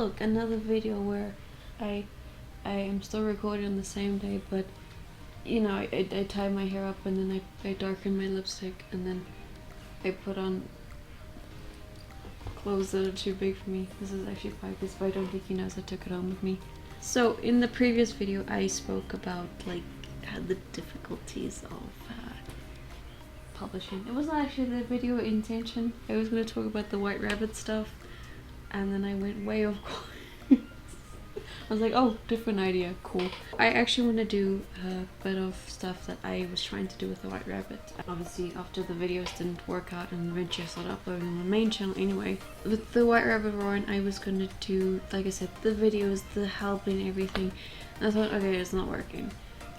look, another video where I am still recording on the same day, but you know, I tie my hair up and then I darken my lipstick and then I put on clothes that are too big for me. This is actually Piper's, but I don't think he knows I took it home with me. So in the previous video I spoke about like the difficulties of publishing. It wasn't actually the video intention. I was going to talk about the white rabbit stuff and then I went way off course. I was like, oh, different idea, cool. I actually want to do a bit of stuff that I was trying to do with the white rabbit. Obviously after the videos didn't work out and eventually I started uploading on my main channel anyway. With the white rabbit roaring I was going to do, like I said, the videos, the helping, everything. And I thought, okay, it's not working.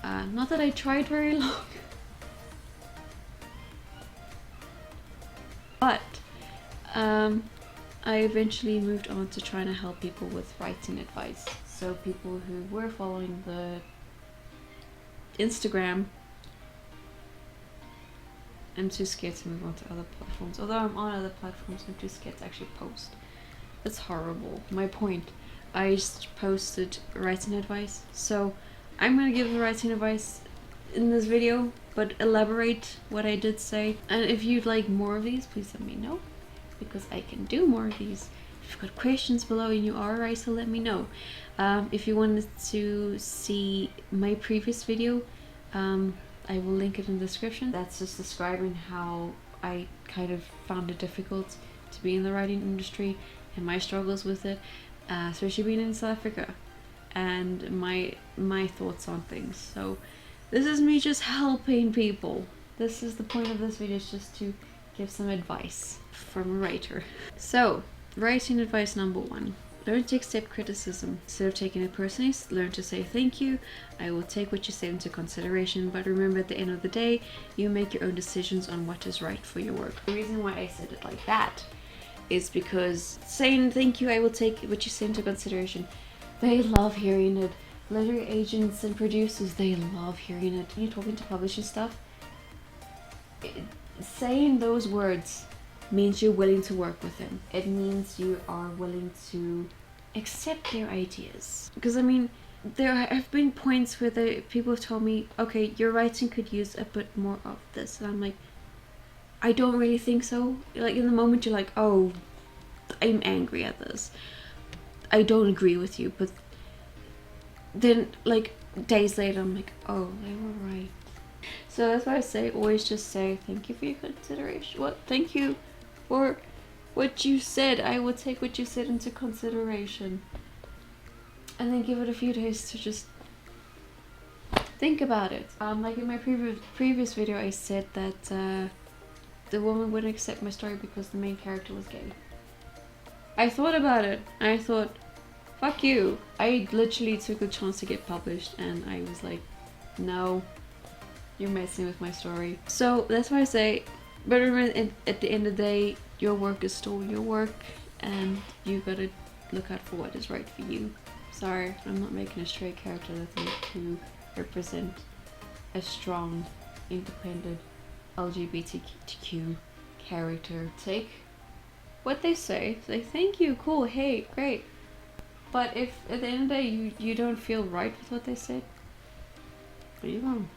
Not that I tried very long. But I eventually moved on to trying to help people with writing advice. So people who were following the Instagram, I'm too scared to move on to other platforms. Although I'm on other platforms, I'm too scared to actually post. That's horrible. My point. I just posted writing advice. So I'm gonna give the writing advice in this video, but elaborate what I did say. And if you'd like more of these, please let me know, because I can do more of these. If you've got questions below and you are a writer, let me know. If you wanted to see my previous video, I will link it in the description. That's just describing how I kind of found it difficult to be in the writing industry and my struggles with it, especially being in South Africa, and my thoughts on things. So this is me just helping people. This is the point of this video, is just to give some advice from a writer. So, writing advice number 1. Learn to accept criticism. Instead of taking it personally, learn to say thank you. I will take what you said into consideration, but remember at the end of the day, you make your own decisions on what is right for your work. The reason why I said it like that is because saying thank you, I will take what you said into consideration, they love hearing it. Literary agents and producers, they love hearing it. When you're talking to publishing stuff, saying those words means you're willing to work with them. It means you are willing to accept their ideas. Because I mean, there have been points where people have told me, okay, your writing could use a bit more of this, and I'm like, I don't really think so. Like in the moment you're like, oh, I'm angry at this, I don't agree with you, but then like days later I'm like, oh, they were right. So that's why I say, always just say thank you for your consideration. What? Thank you for what you said. I will take what you said into consideration. And then give it a few days to just think about it. Like in my previous video I said that the woman wouldn't accept my story because the main character was gay. I thought about it and I thought, fuck you. I literally took a chance to get published and I was like, no, you're messing with my story. So that's why I say, but remember, at the end of the day, your work is still your work and you gotta look out for what is right for you. Sorry, I'm not making a straight character that's meant to represent a strong, independent LGBTQ character. Take what they say thank you, cool, hey, great. But if at the end of the day you don't feel right with what they said, leave them.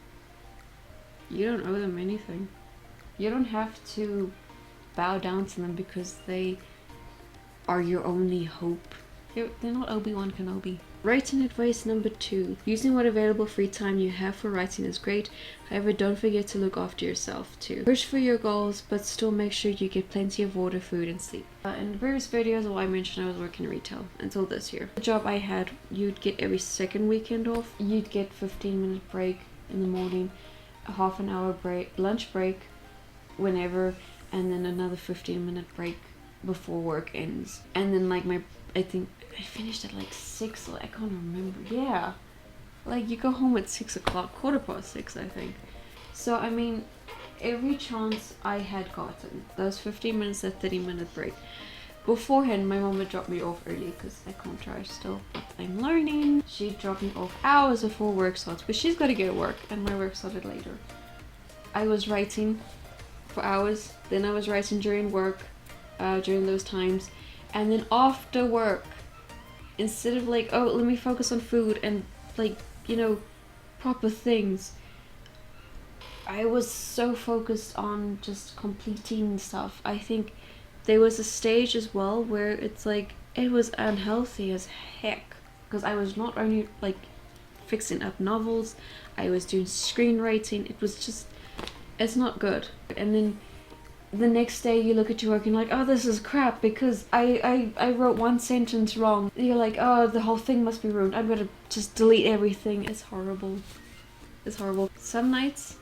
You don't owe them anything. You don't have to bow down to them because they are your only hope. They're not Obi-Wan Kenobi. Writing advice number 2. Using what available free time you have for writing is great. However, don't forget to look after yourself too. Push for your goals, but still make sure you get plenty of water, food, and sleep. In the previous videos, I mentioned I was working retail until this year. The job I had, you'd get every second weekend off. You'd get 15-minute break in the morning, a half an hour break, lunch break, whenever, and then another 15-minute break before work ends. And then like I think I finished at like 6, or I can't remember. Yeah, like you go home at 6 o'clock, 6:15 I think. So I mean, every chance I had gotten, those 15 minutes, that 30-minute break. Beforehand, my mom would drop me off early because I can't drive still, but I'm learning. She'd drop me off hours before work starts, but she's got to get to work and my work started later. I was writing for hours, then I was writing during work, during those times, and then after work instead of like, oh, let me focus on food and like, you know, proper things, I was so focused on just completing stuff. I think there was a stage as well where it's like it was unhealthy as heck, because I was not only like fixing up novels, I was doing screenwriting. It was just, it's not good. And then the next day you look at your work and you're like, oh, this is crap because I wrote one sentence wrong. You're like, oh, the whole thing must be ruined. I'm gonna just delete everything. It's horrible. It's horrible. Some nights,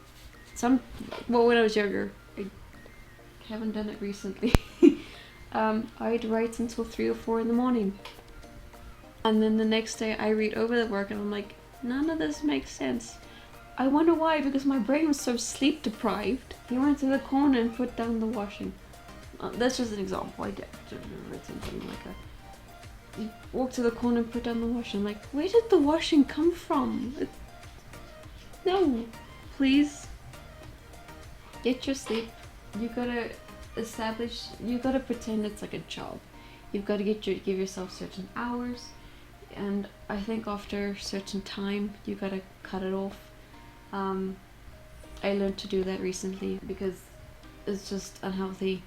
well, when I was younger, I haven't done it recently. I'd write until 3 or 4 in the morning. And then the next day I read over the work and I'm like, none of this makes sense. I wonder why, because my brain was so sleep deprived. He went to the corner and put down the washing. That's just an example. I get written something like that. He walked to the corner and put down the washing. I'm like, where did the washing come from? No, please. Get your sleep. You gotta establish. You gotta pretend it's like a job. You've got to give yourself certain hours, and I think after a certain time you gotta cut it off. I learned to do that recently because it's just unhealthy,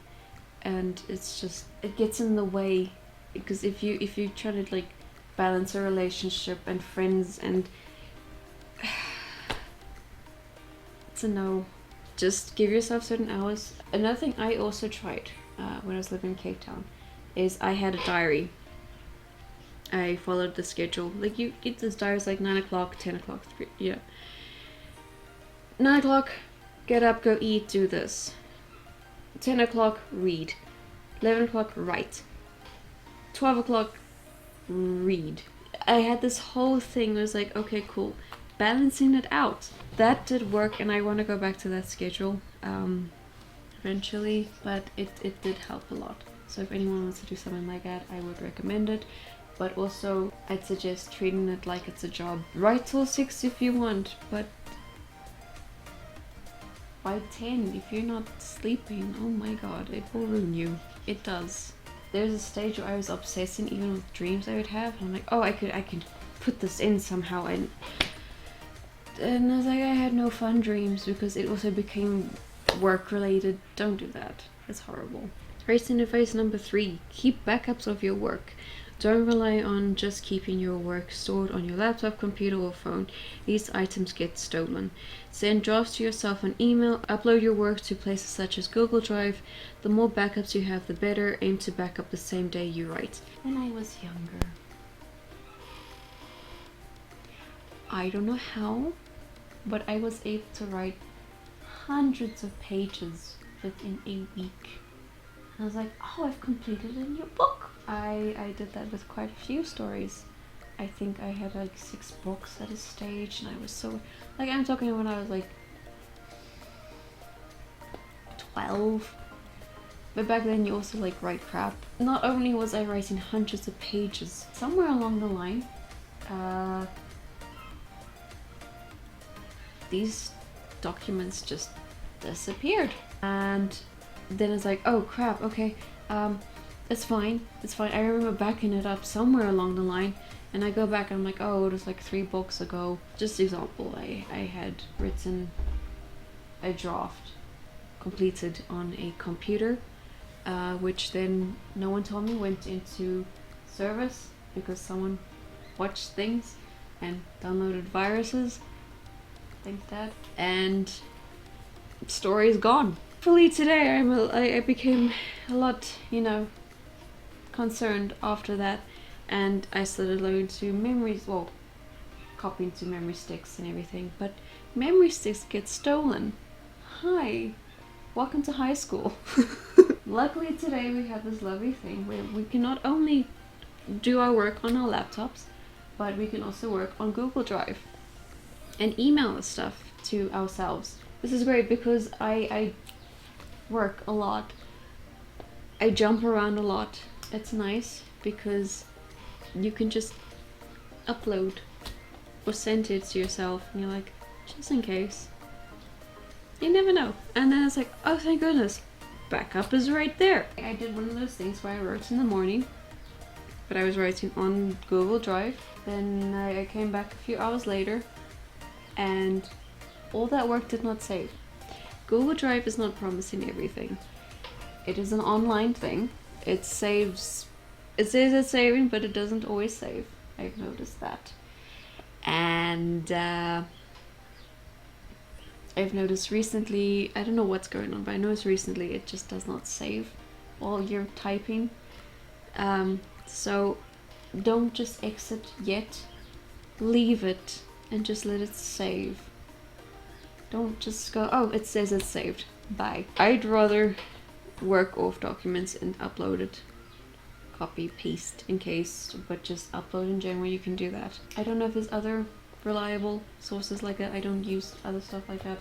and it gets in the way. Because if you try to like balance a relationship and friends, and it's a no. Just give yourself certain hours. Another thing I also tried when I was living in Cape Town is I had a diary. I followed the schedule. Like you get this diaries like 9 o'clock, 10 o'clock, 3, yeah. 9 o'clock, get up, go eat, do this. 10 o'clock, read. 11 o'clock, write. 12 o'clock, read. I had this whole thing. I was like, okay, cool. Balancing it out. That did work, and I want to go back to that schedule eventually, but it did help a lot. So if anyone wants to do something like that, I would recommend it. But also, I'd suggest treating it like it's a job. Write till 6 if you want, but by 10, if you're not sleeping, oh my god, it will ruin you. It does. There's a stage where I was obsessing even with dreams I would have. I'm like, oh, I could put this in somehow, and I was like, I had no fun dreams because it also became work related. Don't do that. It's horrible. Racing advice number 3: keep backups of your work. Don't rely on just keeping your work stored on your laptop, computer, or phone. These items get stolen. Send drafts to yourself on email. Upload your work to places such as Google Drive. The more backups you have, the better. Aim to back up the same day you write. When I was younger, I don't know how, but I was able to write hundreds of pages within a week. I was like, oh, I've completed a new book. I did that with quite a few stories. I think I had like 6 books at a stage, and I was so, like, I'm talking when I was like 12. But back then you also like write crap. Not only was I writing hundreds of pages, somewhere along the line, these documents just disappeared. And then it's like, oh crap, okay, it's fine. I remember backing it up somewhere along the line, and I go back and I'm like, oh, it was like 3 books ago. Just example, I had written a draft completed on a computer, which then no one told me went into service because someone watched things and downloaded viruses, things like that, and story is gone. Hopefully today I became a lot, concerned after that, and I started learning to copying to memory sticks and everything, but memory sticks get stolen. Hi, welcome to high school. Luckily today we have this lovely thing where we can not only do our work on our laptops, but we can also work on Google Drive and email the stuff to ourselves. This is great because I work a lot. I jump around a lot. It's nice because you can just upload or send it to yourself, and you're like, just in case. You never know. And then it's like, oh, thank goodness, backup is right there. I did one of those things where I wrote in the morning, but I was writing on Google Drive. Then I came back a few hours later and all that work did not save. Google Drive is not promising everything. It is an online thing. It saves, it says it's saving, but it doesn't always save. I've noticed that. And I've noticed recently, I don't know what's going on, but I noticed recently it just does not save while you're typing. So don't just exit yet. Leave it and just let it save. Don't just go, oh, it says it's saved. Bye. I'd rather work off documents and upload it. Copy, paste in case, but just upload in general, you can do that. I don't know if there's other reliable sources like that. I don't use other stuff like that.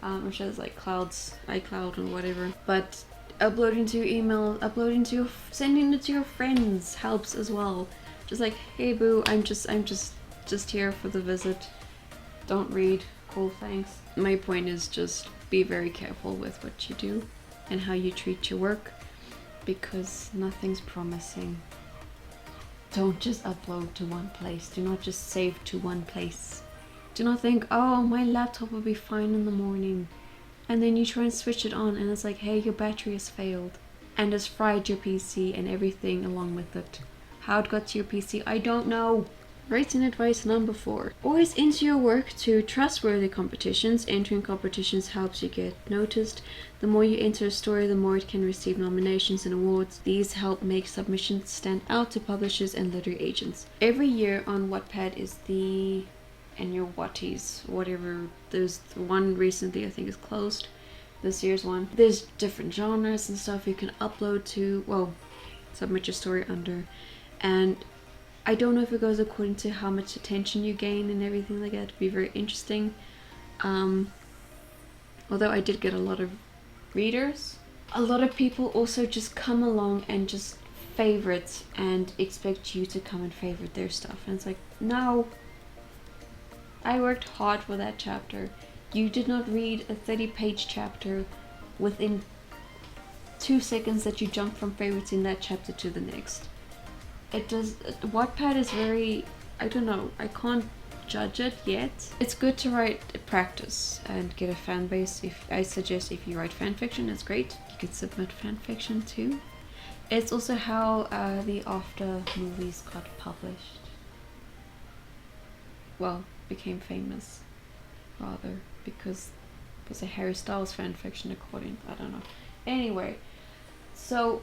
I'm sure there's like iCloud or whatever. But uploading to your email, sending it to your friends helps as well. Just like, hey boo, I'm just here for the visit. Don't read. Cool, thanks. My point is just be very careful with what you do and how you treat your work, because nothing's promising. Don't just upload to one place. Do not just save to one place. Do not think, oh, my laptop will be fine in the morning. And then you try and switch it on and it's like, hey, your battery has failed and has fried your PC and everything along with it. How it got to your PC, I don't know. Writing advice number 4. Always enter your work to trustworthy competitions. Entering competitions helps you get noticed. The more you enter a story, the more it can receive nominations and awards. These help make submissions stand out to publishers and literary agents. Every year on Wattpad is the annual Watties, whatever. There's one recently I think is closed. This year's one. There's different genres and stuff you can upload to, well, submit your story under. And I don't know if it goes according to how much attention you gain and everything like that. It'd be very interesting. Although I did get a lot of readers. A lot of people also just come along and just favorite and expect you to come and favorite their stuff. And it's like, no. I worked hard for that chapter. You did not read a 30-page chapter within 2 seconds that you jump from favoriting that chapter to the next. It does. Wattpad is very, I don't know, I can't judge it yet. It's good to write practice and get a fan base. I suggest if you write fan fiction, it's great. You can submit fan fiction too. It's also how the After movies got published. Well, became famous, rather, because it was a Harry Styles fan fiction according, I don't know. Anyway, so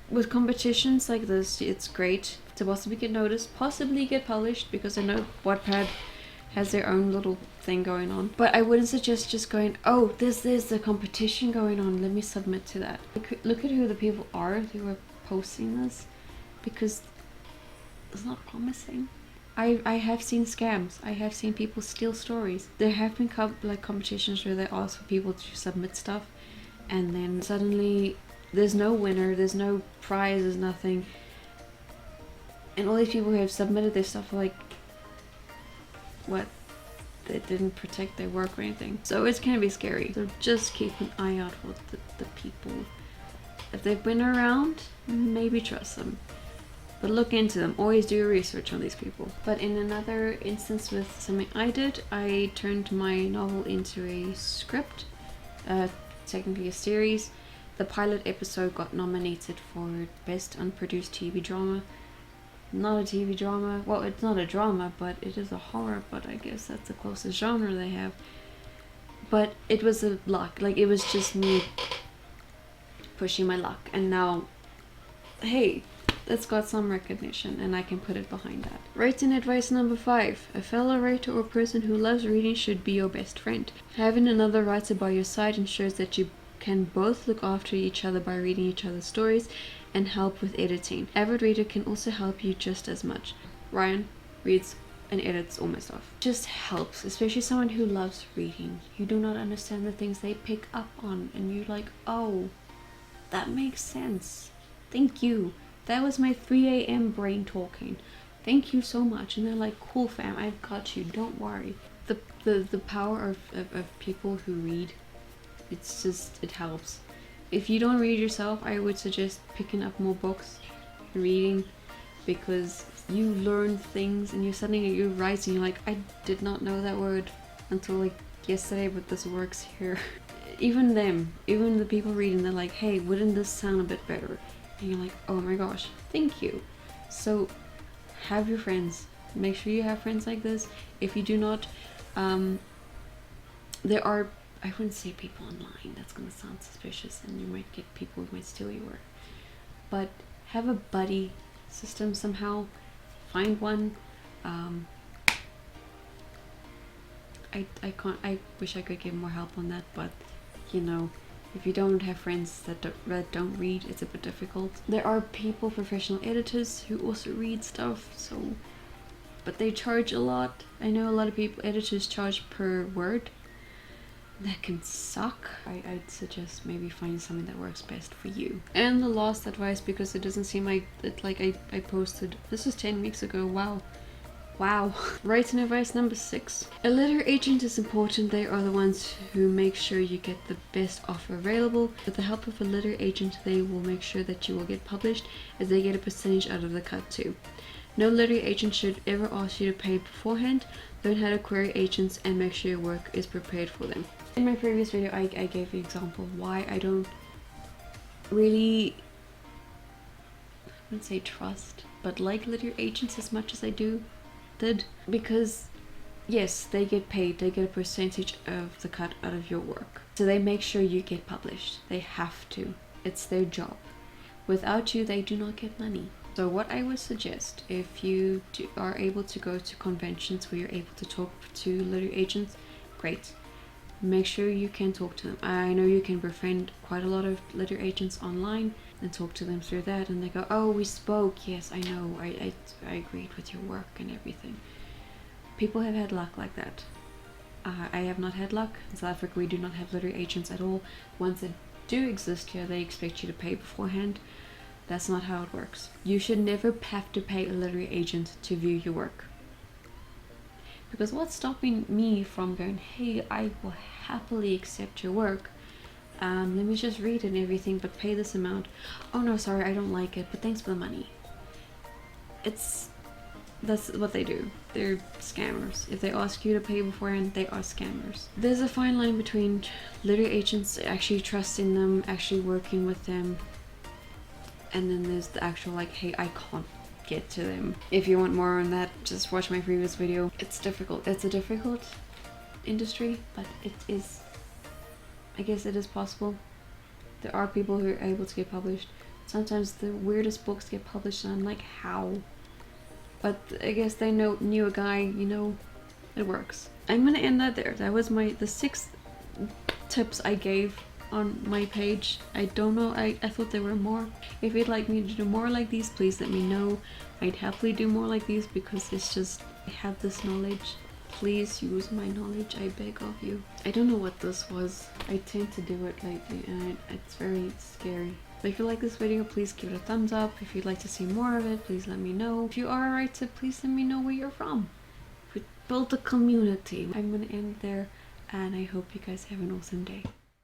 with competitions like this, it's great to possibly get noticed, possibly get published, because I know Wattpad has their own little thing going on. But I wouldn't suggest just going, oh, there's a competition going on, let me submit to that. Look at who the people are who are posting this, because it's not promising. I have seen scams. I have seen people steal stories. There have been competitions where they ask for people to submit stuff, and then suddenly there's no winner, there's no prize, there's nothing. And all these people who have submitted their stuff are like, what? They didn't protect their work or anything. So it can be scary. So just keep an eye out for the people. If they've been around, maybe trust them. But look into them. Always do your research on these people. But in another instance with something I did, I turned my novel into a script, technically a series. The pilot episode got nominated for Best Unproduced TV Drama. Not a TV drama. Well, it's not a drama, but it is a horror, but I guess that's the closest genre they have. But it was a luck. Like, it was just me pushing my luck. And now, hey, it's got some recognition and I can put it behind that. Writing advice number 5. A fellow writer or person who loves reading should be your best friend. Having another writer by your side ensures that you can both look after each other by reading each other's stories and help with editing. Avid reader can also help you just as much. Ryan reads and edits all my stuff. Just helps, especially someone who loves reading. You do not understand the things they pick up on and you're like, oh, that makes sense. Thank you. That was my 3 a.m. brain talking. Thank you so much. And they're like, cool fam, I've got you, don't worry. The power of people who read, it's just, it helps. If you don't read yourself, I would suggest picking up more books, reading. because you learn things and you're suddenly you write and you're like, I did not know that word until like yesterday, but this works here. Even the people reading, they're like, hey, wouldn't this sound a bit better? And you're like, oh my gosh, thank you. So have your friends. Make sure you have friends like this. If you do not, there are, I wouldn't say people online, that's gonna sound suspicious and you might get people who might steal your work. But have a buddy system somehow. Find one. I wish I could give more help on that, but you know, if you don't have friends that don't read, it's a bit difficult. There are people, professional editors, who also read stuff, so, but they charge a lot. I know a lot of editors charge per word. That can suck. I'd suggest maybe finding something that works best for you. And the last advice, because it doesn't seem like it, like I posted, this was 10 weeks ago, wow. Writing advice number 6. A letter agent is important. They are the ones who make sure you get the best offer available. With the help of a letter agent, they will make sure that you will get published, as they get a percentage out of the cut too. No letter agent should ever ask you to pay beforehand. Learn how to query agents and make sure your work is prepared for them. In my previous video, I gave an example of why I don't really, I wouldn't say trust, but like letter agents as much as I did, because yes, they get paid, they get a percentage of the cut out of your work, so they make sure you get published. They have to, it's their job. Without you, they do not get money. So what I would suggest, if you are able to go to conventions where you're able to talk to letter agents, great. Make sure you can talk to them. I know you can befriend quite a lot of letter agents online and talk to them through that, and they go, oh, we spoke, yes, I know, I agreed with your work and everything. People have had luck like that. I have not had luck. In South Africa, we do not have letter agents at all. Ones that do exist here, they expect you to pay beforehand. That's not how it works. You should never have to pay a literary agent to view your work. Because what's stopping me from going, hey, I will happily accept your work. Let me just read it and everything, but pay this amount. Oh no, sorry, I don't like it, but thanks for the money. That's what they do. They're scammers. If they ask you to pay beforehand, they are scammers. There's a fine line between literary agents, actually trusting them, actually working with them, and then there's the actual like, hey, I can't get to them. If you want more on that, just watch my previous video. It's difficult. It's a difficult industry, but it is, I guess it is possible. There are people who are able to get published. Sometimes the weirdest books get published and I'm like, how? But I guess they knew a guy, you know, it works. I'm gonna end that there. That was the 6 tips I gave on my page. I don't know, I thought there were more. If you'd like me to do more like these, please let me know. I'd happily do more like these because it's just, I have this knowledge. Please use my knowledge, I beg of you. I don't know what this was. I tend to do it lately and it's very scary. But if you like this video, please give it a thumbs up. If you'd like to see more of it, please let me know. If you are a writer, please let me know where you're from. We built a community. I'm gonna end there and I hope you guys have an awesome day.